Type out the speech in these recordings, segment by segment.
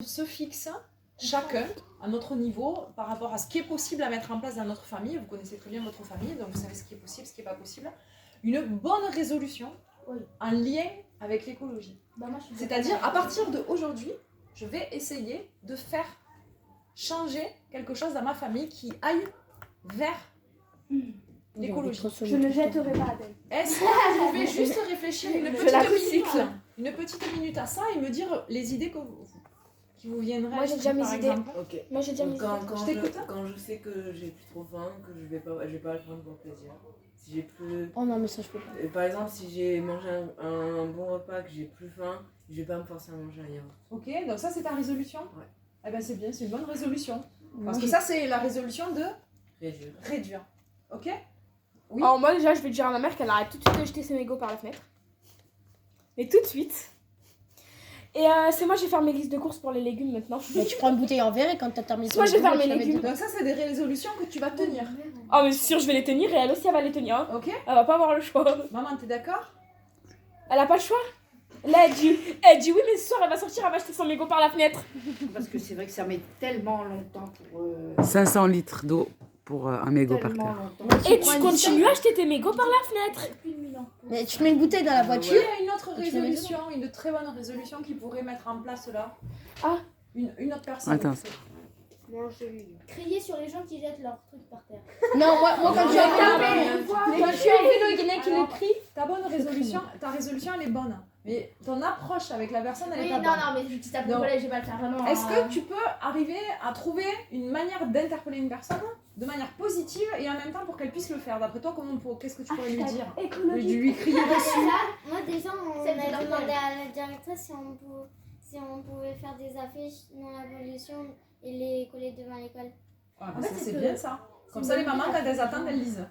se fixe chacun à notre niveau par rapport à ce qui est possible à mettre en place dans notre famille. Vous connaissez très bien votre famille, donc vous savez ce qui est possible, ce qui n'est pas possible. Une bonne résolution en lien avec l'écologie. C'est-à-dire, à partir d'aujourd'hui, je vais essayer de faire changer quelque chose dans ma famille qui aille vers l'écologie. Je ne jetterai pas Adèle. Est-ce que vous pouvez juste réfléchir une petite minute à ça et me dire les idées qui vous viendraient? Moi j'ai déjà mes idées. Ok. Moi j'ai déjà mes idées. Quand je sais que j'ai plus trop faim, que je vais pas le prendre pour plaisir. Si j'ai plus... Oh non mais ça je peux pas. Par exemple, si j'ai mangé un bon repas, que j'ai plus faim, je vais pas me forcer à manger un yaourt. Ok, donc ça c'est ta résolution? Ouais. Eh ben c'est bien, c'est une bonne résolution. Parce que ça c'est la résolution de réduire. Ok? Oui. Alors moi déjà je vais dire à ma mère qu'elle arrête tout de suite de jeter ses mégots par la fenêtre. Mais tout de suite. Et c'est moi je vais faire mes listes de courses pour les légumes maintenant. Mais tu prends une bouteille en verre et quand t'as terminé Moi je vais faire mes légumes. Donc ça c'est des résolutions que tu vas tenir. Oh mais c'est sûr je vais les tenir et elle aussi elle va les tenir. Hein. Ok? Elle va pas avoir le choix. Maman, t'es d'accord? Elle a pas le choix. Là elle dit oui mais ce soir elle va sortir, elle va jeter son mégot par la fenêtre. Parce que c'est vrai que ça met tellement longtemps pour... 500 litres d'eau pour un mégot par tellement terre. longtemps. Et tu continues à jeter tes mégots par la fenêtre. Mais tu mets une bouteille dans la Il voiture. y a une autre résolution, une très bonne résolution qui pourrait mettre en place là. Ah. Une autre personne. Attends. Crier sur les gens qui jettent leurs trucs par terre. Non, moi quand je suis Quand tu es en vélo et qu'il y en a qui le crie, ta résolution elle est bonne. Mais ton approche avec la personne elle Oui, est non, pas bonne. non, mais je dis ça pour Non. collège, je vais pas le faire vraiment. Est-ce que tu peux arriver à trouver une manière d'interpeller une personne de manière positive et en même temps pour qu'elle puisse le faire? D'après toi, qu'est-ce que tu pourrais lui dire? Lui crier dessus? Moi, déjà, on a demandé à la directrice si on pouvait faire des affiches non l'abolition et les coller devant l'école. Ah, bah ça c'est bien ça. Comme ça les mamans quand elles attendent elles lisent.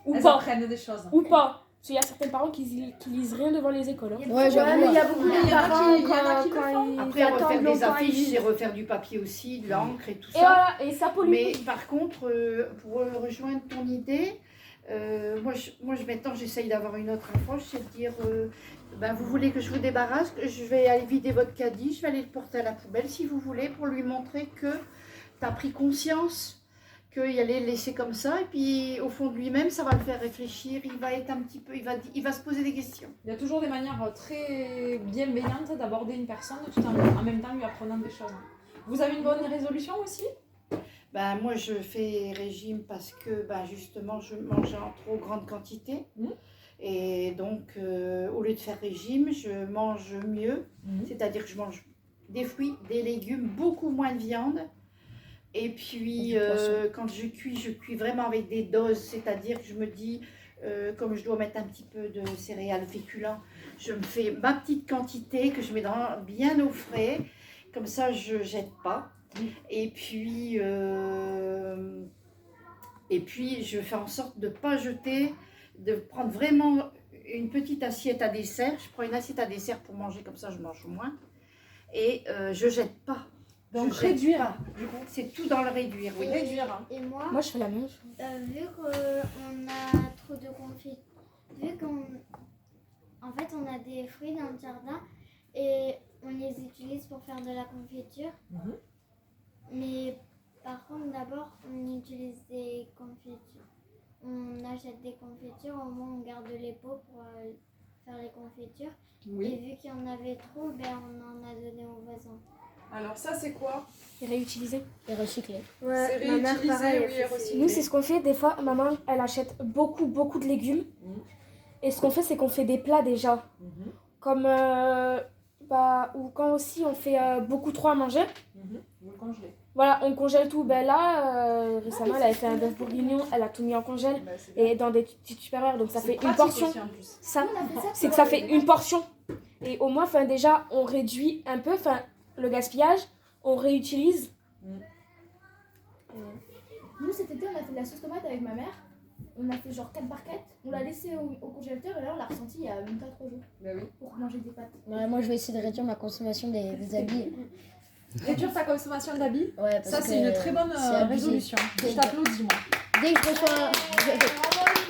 Ou Elles pas. apprennent des choses. Ou pas. Parce qu'il y a certains parents qui lisent rien devant les écoles. Hein. Ouais, j'avoue. Il y a beaucoup Il y en de a parents qui le font. Après, refaire des affiches, c'est refaire du papier aussi, de l'encre et tout Et ça. voilà, et ça pollue. Mais par contre, pour rejoindre ton idée, maintenant j'essaye d'avoir une autre approche, c'est de dire vous voulez que je vous débarrasse, que je vais aller vider votre caddie, je vais aller le porter à la poubelle si vous voulez, pour lui montrer que tu as pris conscience qu'il allait le laisser comme ça, et puis au fond de lui-même, ça va le faire réfléchir, il va être un petit peu, il va se poser des questions. Il y a toujours des manières très bienveillantes d'aborder une personne tout en même temps lui apprenant des choses. Vous avez une bonne résolution aussi? Moi, je fais régime parce que justement, je mange en trop grande quantité. Et donc, au lieu de faire régime, je mange mieux. C'est-à-dire que je mange des fruits, des légumes, beaucoup moins de viande. Et puis, quand je cuis vraiment avec des doses. C'est-à-dire que je me dis, comme je dois mettre un petit peu de céréales féculents, je me fais ma petite quantité que je mets bien au frais. Comme ça, je ne jette pas. Et puis, je fais en sorte de ne pas jeter, de prendre vraiment une petite assiette à dessert. Je prends une assiette à dessert pour manger, comme ça je mange moins. Et je ne jette pas. Donc réduire. C'est tout dans le réduire, oui. Réduire. Et moi, Moi, je fais la même chose. vu qu'on a trop de confit, vu en fait on a des fruits dans le jardin et on les utilise pour faire de la confiture. Mais par contre, d'abord, on utilise des confitures. On achète des confitures, au moins on garde les pots pour faire les confitures. Et vu qu'il y en avait trop, on en a donné aux voisins. Alors ça c'est quoi? Et réutiliser. Et recycler. Ouais, C'est réutilisé, oui, et recyclé. Nous, c'est ce qu'on fait. Des fois, maman, elle achète beaucoup de légumes. Et ce qu'on fait, c'est qu'on fait des plats déjà. Comme, ou quand aussi on fait beaucoup trop à manger. Vous le congelez. Voilà, on congèle tout. Récemment, elle avait fait un bœuf bourguignon, elle a tout mis en congèle. Et dans des petites supérieures, donc ça fait une portion. Ça, c'est que ça fait une portion. Et au moins, déjà, on réduit un peu le gaspillage, on réutilise. Nous, cet été, on a fait de la sauce tomate avec ma mère. On a fait genre 4 barquettes. On l'a laissé au congélateur et là, on l'a ressenti il y a même pas 3 jours. Pour manger des pâtes. Ouais, moi je vais essayer de réduire ma consommation des habits. Réduire ta consommation d'habits, Ouais, parce ça que c'est une très bonne c'est abusé. résolution. Je t'applaudis moi. Dès que je reçois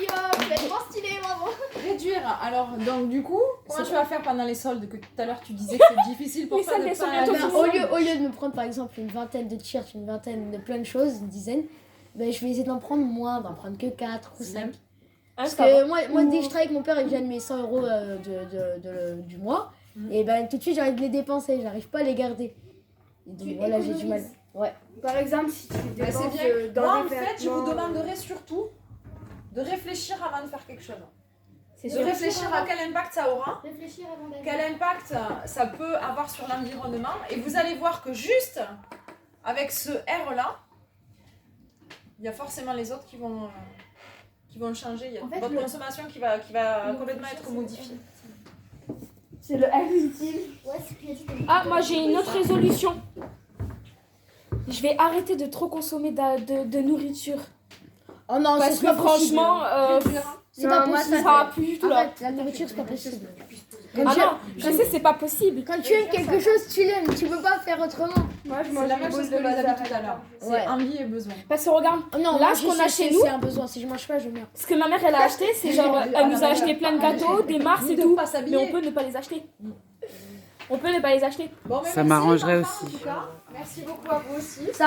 tu es trop stylé, bravo. Réduire. Alors, donc du coup, comment tu vas faire pendant les soldes que tout à l'heure tu disais que c'est difficile pour Les toi soldes, de elles sont pas bientôt aller- finies. Au lieu de me prendre par exemple une vingtaine de t-shirts, une vingtaine de plein de choses, une dizaine, ben, je vais essayer d'en prendre moins, d'en prendre que 4 ou 5. Parce que moi, dès que je travaille avec mon père et que je gagne mes 100 euros du mois, et ben tout de suite j'ai envie de les dépenser, j'arrive pas à les garder. Et donc voilà, j'ai du mal. Ouais. Par exemple, si tu Bah, dépenses c'est bien. dans Moi, des en fait, je vous vêtements, demanderais surtout de réfléchir avant de faire quelque chose. c'est De sûr. réfléchir à quel impact ça aura, Réfléchir avant d'aller. quel impact ça peut avoir sur l'environnement. Et vous allez voir que juste avec ce R-là, il y a forcément les autres qui vont changer. Il y a En fait, votre le- consommation qui va complètement être modifiée. C'est le R ultime. Ouais, c'est ce qu'il a dit. Ah, moi j'ai une autre résolution. Je vais arrêter de trop consommer de nourriture. Oh non, Parce c'est que pas possible. franchement, C'est pas moi, possible. ça va plus du tout là. Arrête, la nourriture, c'est pas possible. Ah non, je sais, c'est pas possible. Quand tu aimes quelque chose, tu l'aimes, tu peux pas faire autrement. Moi, je C'est mange la les même boules chose de que vous avez lézard. dit tout à l'heure. C'est Ouais. envie et besoin. Parce que regarde, Oh non, là, moi, ce qu'on a c'est- chez nous, c'est un besoin. Si je mange pas, je meurs. ce que ma mère elle a acheté, c'est genre, elle nous a acheté plein de gâteaux, des mars et De tout. pas Mais s'habiller. on peut ne pas les acheter. On peut ne pas les acheter. Bon, mais Ça merci, m'arrangerait les enfants, aussi. en tout cas. Merci beaucoup à vous aussi.